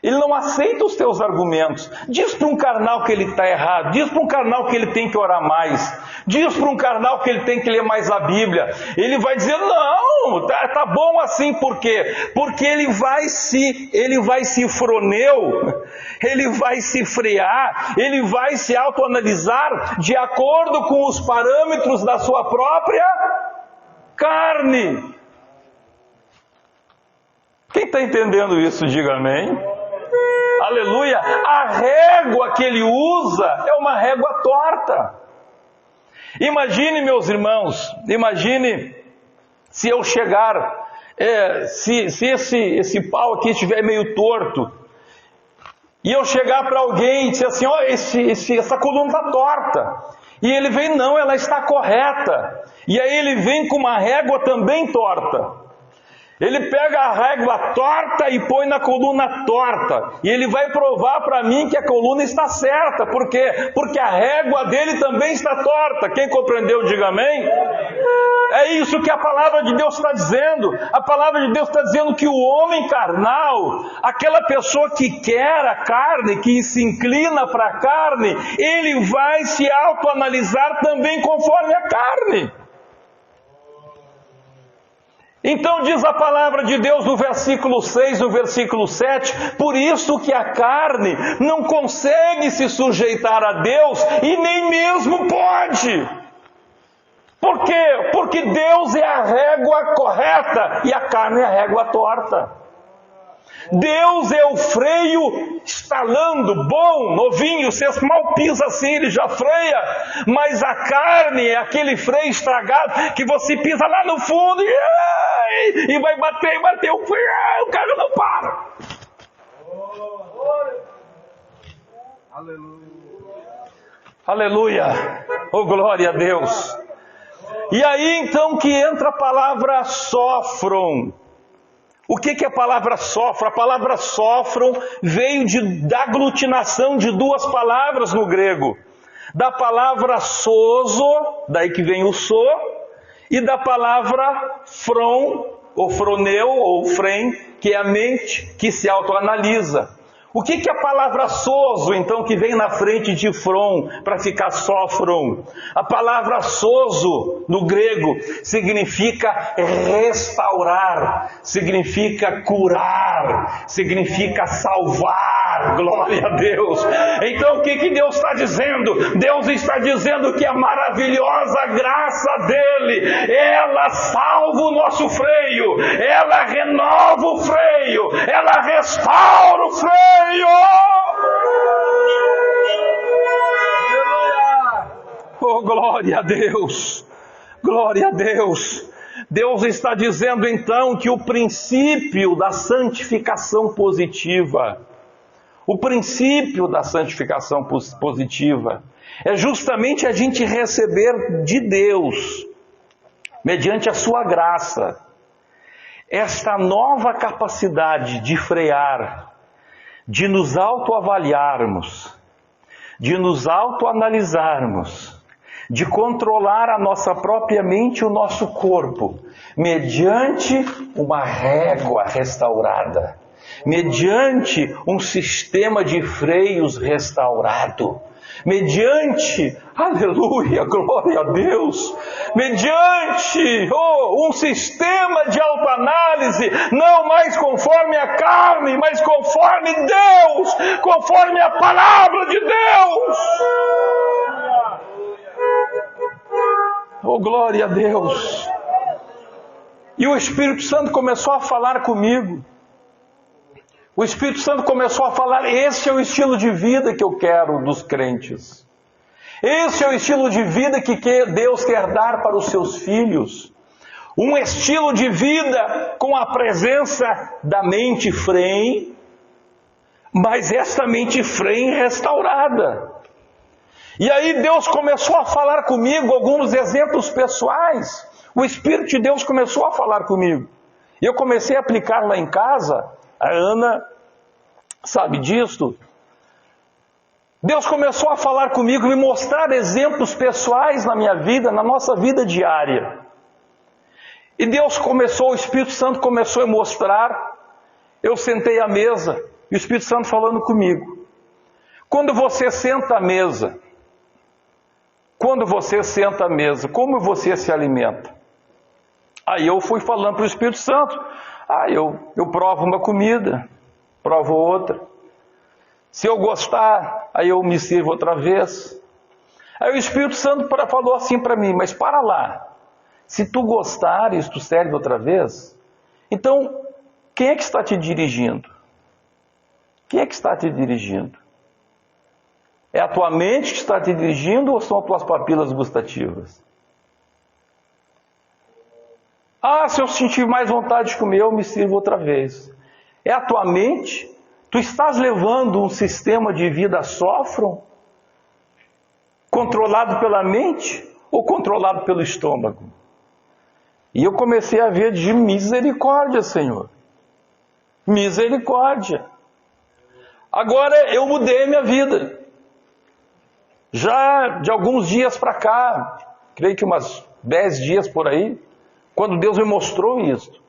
Ele não aceita os teus argumentos. Diz para um carnal que ele está errado. Diz para um carnal que ele tem que orar mais. Diz para um carnal que ele tem que ler mais a Bíblia. Ele vai dizer, não, tá bom assim. Por quê? Porque ele vai se froneu, ele vai se frear, ele vai se autoanalisar de acordo com os parâmetros da sua própria carne. Quem está entendendo isso, diga amém. Aleluia! A régua que ele usa é uma régua torta. Imagine, meus irmãos, imagine se eu chegar, se esse pau aqui estiver meio torto, e eu chegar para alguém e dizer assim, ó, essa coluna está torta. E ele vem, não, ela está correta. E aí ele vem com uma régua também torta. Ele pega a régua torta e põe na coluna torta. E ele vai provar para mim que a coluna está certa. Por quê? Porque a régua dele também está torta. Quem compreendeu, diga amém. É isso que a palavra de Deus está dizendo. A palavra de Deus está dizendo que o homem carnal, aquela pessoa que quer a carne, que se inclina para a carne, ele vai se autoanalisar também conforme a carne. Então diz a palavra de Deus no versículo 6, no versículo 7, por isso que a carne não consegue se sujeitar a Deus e nem mesmo pode. Por quê? Porque Deus é a régua correta e a carne é a régua torta. Deus é o freio estalando, bom, novinho, você mal pisa assim, ele já freia. Mas a carne é aquele freio estragado que você pisa lá no fundo e vai bater, o carro não para. Aleluia! Oh, glória a Deus! E aí então que entra a palavra sofram. O que é a palavra sofram? A palavra sofram veio da aglutinação de duas palavras no grego. Da palavra sozo, daí que vem o so, e da palavra fron, ou froneu, ou frem, que é a mente que se autoanalisa. O que é a palavra sozo, então, que vem na frente de fron, para ficar sofron? A palavra sozo, no grego, significa restaurar, significa curar, significa salvar, glória a Deus. Então, o que Deus está dizendo? Deus está dizendo que a maravilhosa graça dele, ela salva o nosso freio, ela renova o freio, ela restaura o freio. Oh, glória a Deus, glória a Deus. Deus está dizendo então que o princípio da santificação positiva, o princípio da santificação positiva é justamente a gente receber de Deus, mediante a sua graça, esta nova capacidade de frear, de nos autoavaliarmos, de nos autoanalisarmos, de controlar a nossa própria mente e o nosso corpo, mediante uma régua restaurada, mediante um sistema de freios restaurado, mediante, aleluia, glória a Deus, mediante um sistema de autoanálise, não mais conforme a carne, mas conforme Deus, conforme a palavra de Deus. Oh, glória a Deus. E o Espírito Santo começou a falar comigo. O Espírito Santo começou a falar, esse é o estilo de vida que eu quero dos crentes. Esse é o estilo de vida que Deus quer dar para os seus filhos. Um estilo de vida com a presença da mente frem, mas esta mente frem restaurada. E aí Deus começou a falar comigo alguns exemplos pessoais. O Espírito de Deus começou a falar comigo. E eu comecei a aplicar lá em casa. A Ana sabe disto. Deus começou a falar comigo, me mostrar exemplos pessoais na minha vida, na nossa vida diária. E Deus começou, o Espírito Santo começou a mostrar. Eu sentei à mesa e o Espírito Santo falando comigo. Quando você senta à mesa, como você se alimenta? Aí eu fui falando para o Espírito Santo. Eu provo uma comida, provo outra. Se eu gostar, aí eu me sirvo outra vez. Aí o Espírito Santo falou assim para mim, mas para lá. Se tu gostares, tu serve outra vez? Então, quem é que está te dirigindo? Quem é que está te dirigindo? É a tua mente que está te dirigindo ou são as tuas papilas gustativas? Se eu sentir mais vontade de comer, eu me sirvo outra vez. É a tua mente? Tu estás levando um sistema de vida sófron, controlado pela mente ou controlado pelo estômago? E eu comecei a ver de misericórdia, Senhor. Misericórdia. Agora eu mudei a minha vida. Já de alguns dias para cá, creio que umas 10 dias por aí, quando Deus me mostrou isso,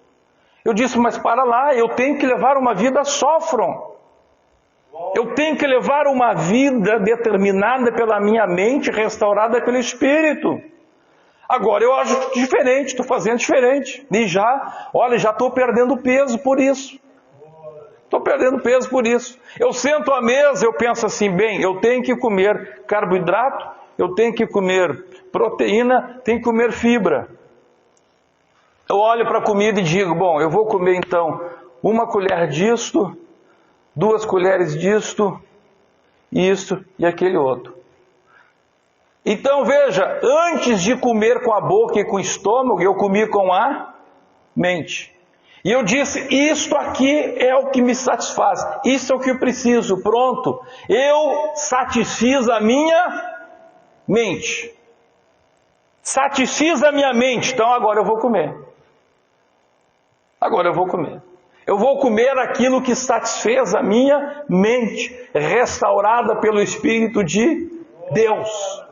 eu disse, mas para lá, eu tenho que levar uma vida sófron. Eu tenho que levar uma vida determinada pela minha mente, restaurada pelo Espírito. Agora eu acho diferente, estou fazendo diferente. E já estou perdendo peso por isso. Eu sento à mesa, eu penso assim, eu tenho que comer carboidrato, eu tenho que comer proteína, tenho que comer fibra. Eu olho para a comida e digo, eu vou comer então 1 colher disto, 2 colheres disto, isto e aquele outro. Então veja, antes de comer com a boca e com o estômago, eu comi com a mente. E eu disse, isto aqui é o que me satisfaz, isso é o que eu preciso, pronto. Eu satisfiz a minha mente. Satisfiz a minha mente, então agora eu vou comer. Eu vou comer aquilo que satisfez a minha mente, restaurada pelo Espírito de Deus.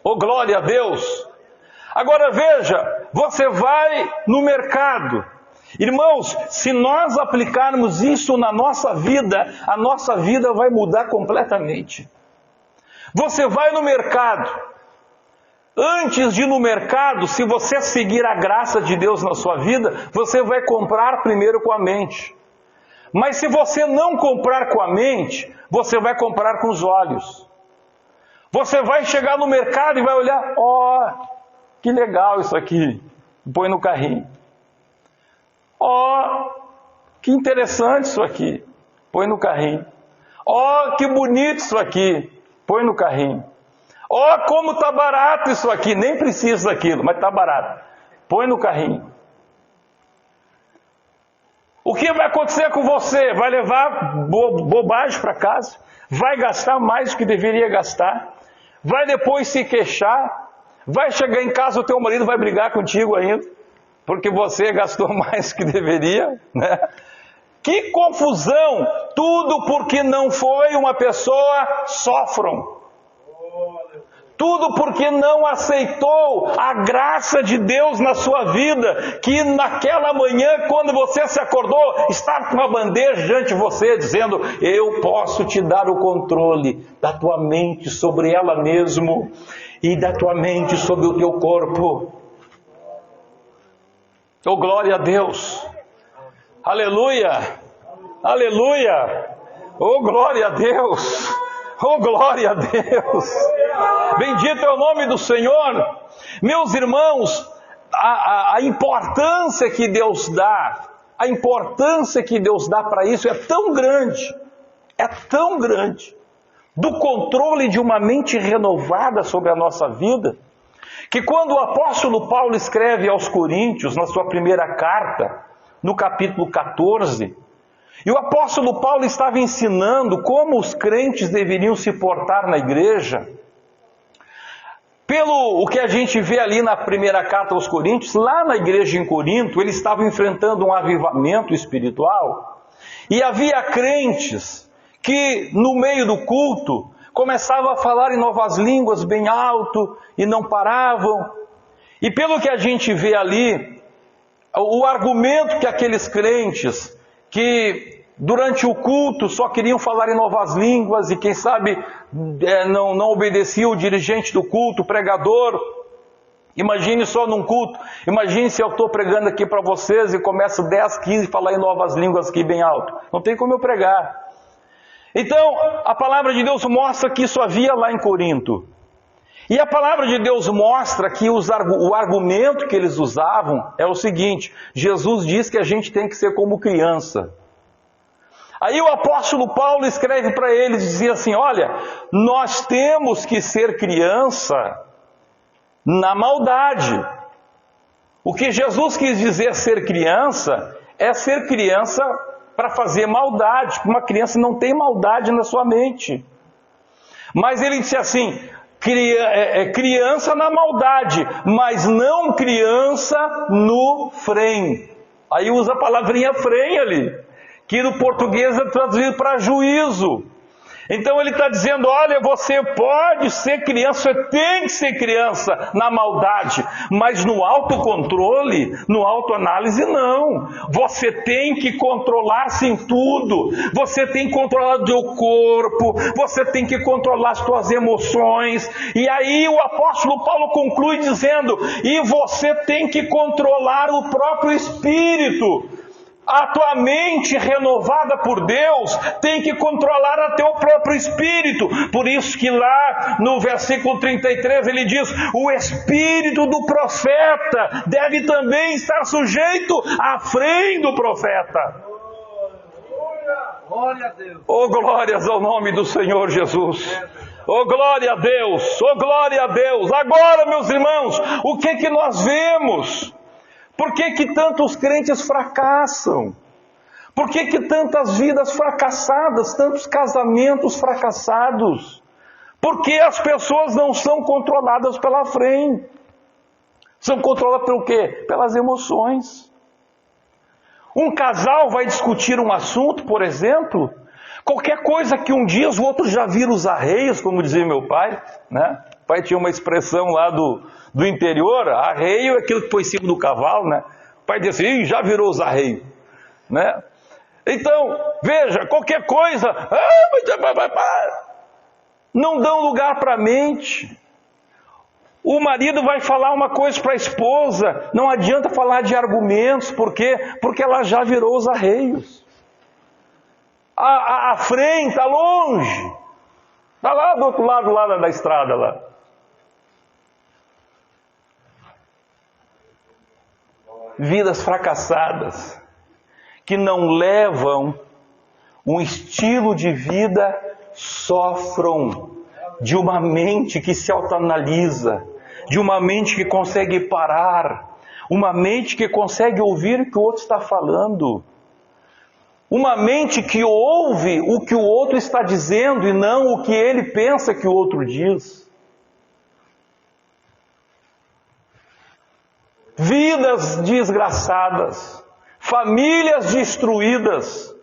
Oh, glória a Deus! Agora veja, você vai no mercado. Irmãos, se nós aplicarmos isso na nossa vida, a nossa vida vai mudar completamente. Você vai no mercado. Antes de ir no mercado, se você seguir a graça de Deus na sua vida, você vai comprar primeiro com a mente. Mas se você não comprar com a mente, você vai comprar com os olhos. Você vai chegar no mercado e vai olhar, que legal isso aqui, põe no carrinho. Que interessante isso aqui, põe no carrinho. Que bonito isso aqui, põe no carrinho. Como está barato isso aqui, nem precisa daquilo, mas está barato. Põe no carrinho. O que vai acontecer com você? Vai levar bobagem para casa? Vai gastar mais do que deveria gastar? Vai depois se queixar? Vai chegar em casa, o teu marido vai brigar contigo ainda? Porque você gastou mais do que deveria, né? Que confusão! Tudo porque não foi uma pessoa sófron. Tudo porque não aceitou a graça de Deus na sua vida, que naquela manhã, quando você se acordou, estava com uma bandeja diante de você, dizendo, eu posso te dar o controle da tua mente sobre ela mesmo, e da tua mente sobre o teu corpo. Oh, glória a Deus! Aleluia! Aleluia! Oh, glória a Deus! Oh, glória a Deus! Bendito é o nome do Senhor. Meus irmãos, a importância que Deus dá, para isso é tão grande, do controle de uma mente renovada sobre a nossa vida, que quando o apóstolo Paulo escreve aos Coríntios, na sua primeira carta, no capítulo 14, e o apóstolo Paulo estava ensinando como os crentes deveriam se portar na igreja. Pelo o que a gente vê ali na primeira carta aos Coríntios, lá na igreja em Corinto, eles estavam enfrentando um avivamento espiritual. E havia crentes que no meio do culto começavam a falar em novas línguas bem alto e não paravam. E pelo que a gente vê ali, o argumento que aqueles crentes que durante o culto só queriam falar em novas línguas e quem sabe não obedeciam o dirigente do culto, o pregador. Imagine só num culto, imagine se eu estou pregando aqui para vocês e começo 10, 15 a falar em novas línguas aqui bem alto. Não tem como eu pregar. Então, a palavra de Deus mostra que isso havia lá em Corinto. E a palavra de Deus mostra que o argumento que eles usavam é o seguinte: Jesus diz que a gente tem que ser como criança. Aí o apóstolo Paulo escreve para eles, dizia assim: olha, nós temos que ser criança na maldade. O que Jesus quis dizer ser criança é ser criança para fazer maldade. Uma criança não tem maldade na sua mente. Mas ele disse assim: criança na maldade, mas não criança no freio. Aí usa a palavrinha freio ali, que no português é traduzido para juízo. Então ele está dizendo: olha, você pode ser criança, você tem que ser criança na maldade, mas no autocontrole, no autoanálise não. Você tem que controlar-se em tudo. Você tem que controlar o teu corpo, você tem que controlar as tuas emoções. E aí o apóstolo Paulo conclui dizendo: e você tem que controlar o próprio espírito. A tua mente renovada por Deus tem que controlar até o próprio espírito. Por isso que lá no versículo 33 ele diz: o espírito do profeta deve também estar sujeito à freio do profeta. Glória a Deus. Oh, glórias ao nome do Senhor Jesus. Oh, glória a Deus. Oh, glória a Deus. Agora, meus irmãos, o que nós vemos? Por que tantos crentes fracassam? Por que tantas vidas fracassadas, tantos casamentos fracassados? Porque as pessoas não são controladas pela frente. São controladas pelo quê? Pelas emoções. Um casal vai discutir um assunto, por exemplo, qualquer coisa que um dia os outros já viram os arreios, como dizia meu pai, né? O pai tinha uma expressão lá do interior: arreio é aquilo que foi em cima do cavalo, né? O pai dizia assim: já virou os arreios, né? Então, veja, qualquer coisa, não dão lugar para a mente. O marido vai falar uma coisa para a esposa, não adianta falar de argumentos, por quê? Porque ela já virou os arreios. A frente está longe, está lá do outro lado lá da estrada lá. Vidas fracassadas, que não levam um estilo de vida, sofram de uma mente que se autoanalisa, de uma mente que consegue parar, uma mente que consegue ouvir o que o outro está falando, uma mente que ouve o que o outro está dizendo e não o que ele pensa que o outro diz. Vidas desgraçadas, famílias destruídas,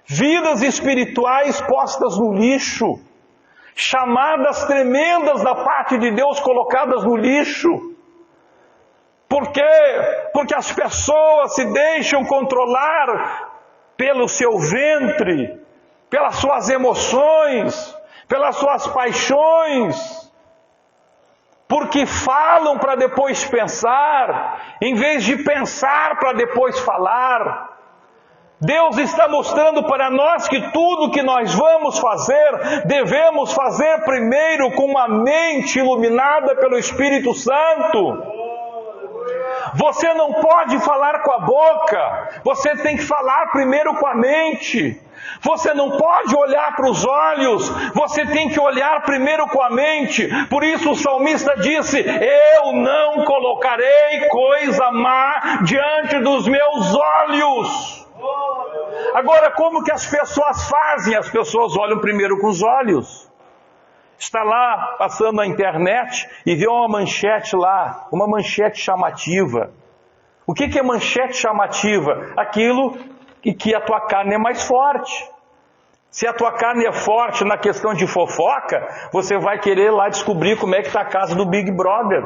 vidas espirituais postas no lixo, chamadas tremendas da parte de Deus colocadas no lixo. Por quê? Porque as pessoas se deixam controlar pelo seu ventre, pelas suas emoções, pelas suas paixões. Porque falam para depois pensar, em vez de pensar para depois falar. Deus está mostrando para nós que tudo que nós vamos fazer, devemos fazer primeiro com uma mente iluminada pelo Espírito Santo. Você não pode falar com a boca, você tem que falar primeiro com a mente. Você não pode olhar para os olhos, você tem que olhar primeiro com a mente. Por isso o salmista disse: eu não colocarei coisa má diante dos meus olhos. Agora, como que as pessoas fazem? As pessoas olham primeiro com os olhos. Está lá passando na internet e vê uma manchete lá, uma manchete chamativa. O que é manchete chamativa? Aquilo que a tua carne é mais forte. Se a tua carne é forte na questão de fofoca, você vai querer lá descobrir como é que está a casa do Big Brother.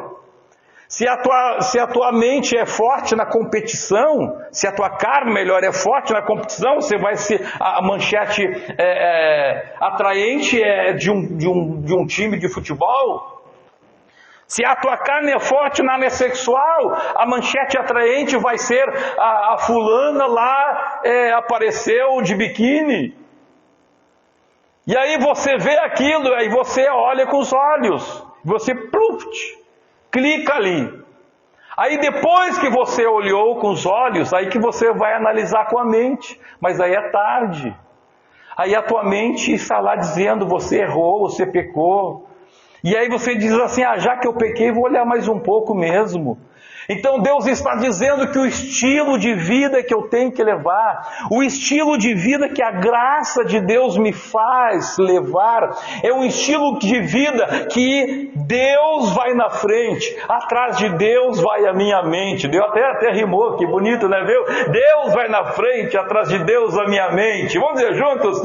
Se a tua mente é forte na competição, se a tua carne, melhor, é forte na competição, você vai ser a manchete atraente de um time de futebol. Se a tua carne é forte na área sexual, a manchete atraente vai ser a fulana lá apareceu de biquíni. E aí você vê aquilo, aí você olha com os olhos, você clica ali. Aí depois que você olhou com os olhos, aí que você vai analisar com a mente, mas aí é tarde. Aí a tua mente está lá dizendo, você errou, você pecou. E aí você diz assim, já que eu pequei, vou olhar mais um pouco mesmo. Então Deus está dizendo que o estilo de vida que eu tenho que levar, o estilo de vida que a graça de Deus me faz levar, é um estilo de vida que Deus vai na frente, atrás de Deus vai a minha mente. Deus até rimou, que bonito, né? Viu? Deus vai na frente, atrás de Deus a minha mente. Vamos dizer juntos? 1,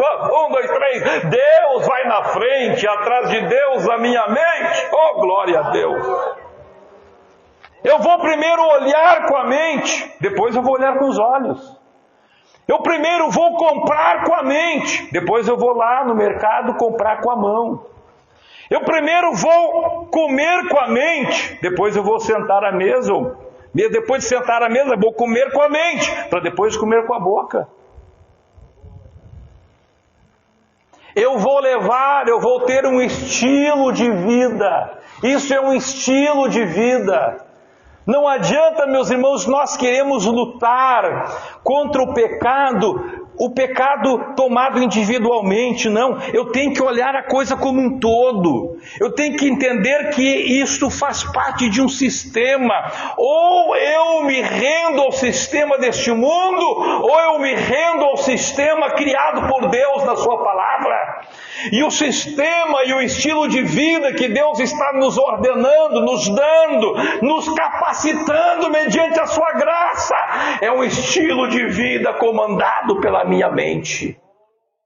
2, 3. Deus vai na frente, atrás de Deus a minha mente. Oh, glória a Deus! Eu vou primeiro olhar com a mente, depois eu vou olhar com os olhos. Eu primeiro vou comprar com a mente, depois eu vou lá no mercado comprar com a mão. Eu primeiro vou comer com a mente, depois eu vou sentar à mesa, depois de sentar à mesa, eu vou comer com a mente, para depois comer com a boca. Eu vou ter um estilo de vida. Isso é um estilo de vida. Não adianta, meus irmãos, nós queremos lutar contra o pecado tomado individualmente, não. Eu tenho que olhar a coisa como um todo. Eu tenho que entender que isto faz parte de um sistema. Ou eu me rendo ao sistema deste mundo, ou eu me rendo ao sistema criado por Deus na sua palavra. E o sistema e o estilo de vida que Deus está nos ordenando, nos dando, nos capacitando mediante a sua graça, é um estilo de vida comandado pela minha mente.